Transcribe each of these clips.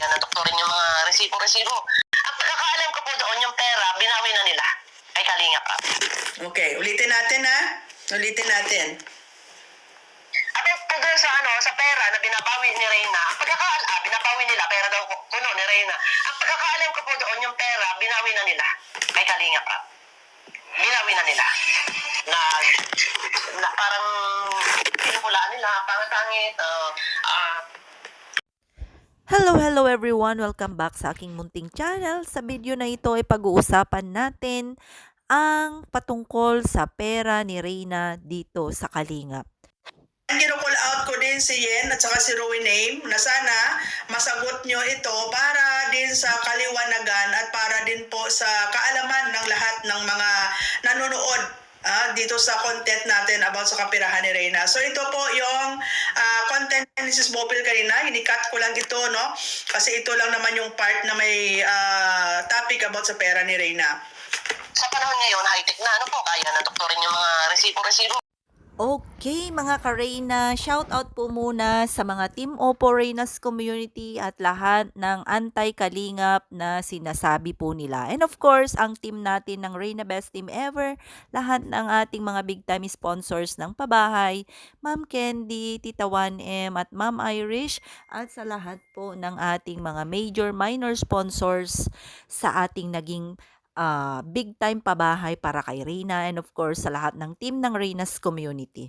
kaya nadoktorin yung mga resibo-resibo. Ang pagkakaalam ko po doon, yung pera, binawi na nila kay Kalinga Prab. Okay, ulitin natin ha. Ulitin natin. At pag sa pera na binabawi ni Reyna, binabawi nila, pera daw kuno ni Reyna. Ang pagkakaalam ko po doon, yung pera, binawi na nila kay Kalinga Prab. Binawi na nila. Na parang pinupulaan nila, pangit-pangit. Hello everyone! Welcome back sa aking munting channel. Sa video na ito ay pag-uusapan natin ang patungkol sa pera ni Reyna dito sa Kalingap. Kino-call out ko din si Yen at saka si Rowename na sana masagot nyo ito para din sa kaliwanagan at para din po sa kaalaman ng lahat ng mga nanonood dito sa content natin about sa kapirahan ni Reyna. So ito po yung content ni Mrs. Bopil kanina. Hinikat ko lang ito, no? Kasi ito lang naman yung part na may topic about sa pera ni Reyna. Sa panahon ngayon, high-tech na, kaya na doktorin yung mga resibo-resibo. Okay mga ka-Reyna, shout out po muna sa mga Team Oppo Reyna's community at lahat ng anti-Kalingap na sinasabi po nila. And of course, ang team natin ng Reyna Best Team Ever, lahat ng ating mga big time sponsors ng pabahay, Ma'am Candy, Tita 1M at Ma'am Irish, at sa lahat po ng ating mga major minor sponsors sa ating naging big time pabahay para kay Reyna, and of course sa lahat ng team ng Reyna's community.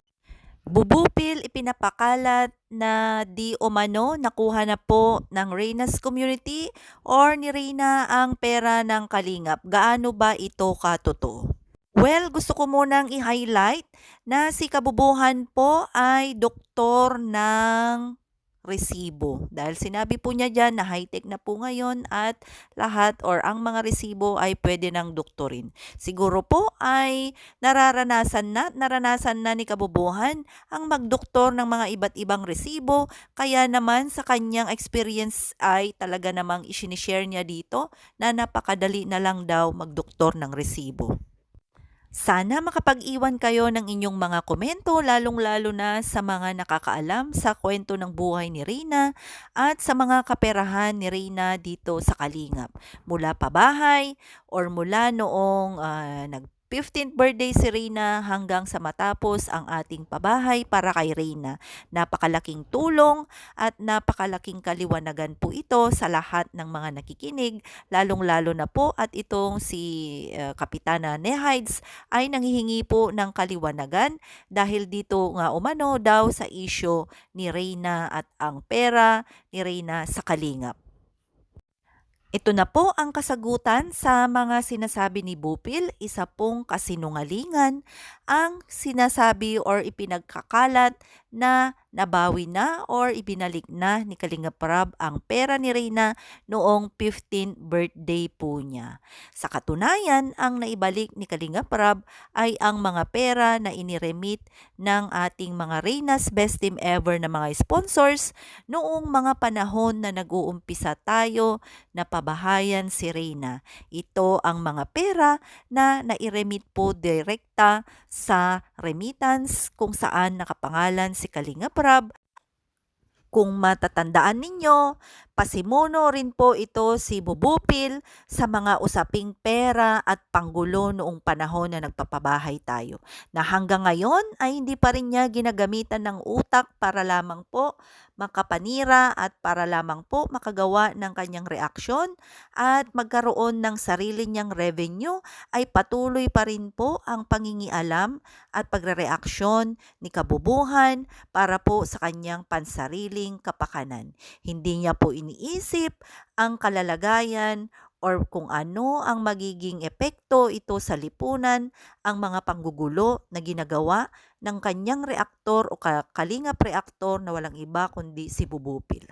Bubupil ipinapakalat na di umano nakuha na po ng Reyna's community or ni Reyna ang pera ng Kalingap. Gaano ba ito katotoo? Well, gusto ko munang i-highlight na si Kabubuhan po ay doktor ng resibo. Dahil sinabi po niya dyan na high-tech na po ngayon at lahat or ang mga resibo ay pwede nang doktorin. Siguro po ay naranasan na ni Kabubuhan ang magdoktor ng mga iba't ibang resibo. Kaya naman sa kanyang experience ay talaga namang isinishare niya dito na napakadali na lang daw magdoktor ng resibo. Sana makapag-iwan kayo ng inyong mga komento, lalong-lalo na sa mga nakakaalam sa kwento ng buhay ni Reyna at sa mga kaperahan ni Reyna dito sa Kalingap. Mula pabahay or mula noong 15th birthday si Reyna hanggang sa matapos ang ating pabahay para kay Reyna. Napakalaking tulong at napakalaking kaliwanagan po ito sa lahat ng mga nakikinig, lalong-lalo na po at itong si Kapitana Nehides ay nanghihingi po ng kaliwanagan dahil dito nga umano daw sa isyo ni Reyna at ang pera ni Reyna sa Kalingap. Ito na po ang kasagutan sa mga sinasabi ni Bupil, isa pong kasinungalingan ang sinasabi or ipinagkakalat na nabawi na or ibinalik na ni Kalinga Prab ang pera ni Reyna noong 15th birthday po niya. Sa katunayan, ang naibalik ni Kalinga Prab ay ang mga pera na iniremit ng ating mga Reyna's Best Team Ever na mga sponsors noong mga panahon na nag-uumpisa tayo na pabahayan si Reyna. Ito ang mga pera na nairemit po direkta sa remittance kung saan nakapangalan si Kalinga Prab. Kung matatandaan ninyo, pasimuno rin po ito si Bubupil sa mga usaping pera at panggulo noong panahon na nagpapabahay tayo. Na hanggang ngayon ay hindi pa rin niya ginagamitan ng utak para lamang po makapanira at para lamang po makagawa ng kanyang reaksyon at magkaroon ng sarili niyang revenue, ay patuloy pa rin po ang pangingialam at pagrereaksyon ni Kabubuhan para po sa kanyang pansariling kapakanan. Hindi niya po iniisip ang kalalagayan or kung ano ang magiging epekto ito sa lipunan, ang mga panggugulo na ginagawa ng kanyang reaktor o Kalingap reaktor na walang iba kundi si Bubupil.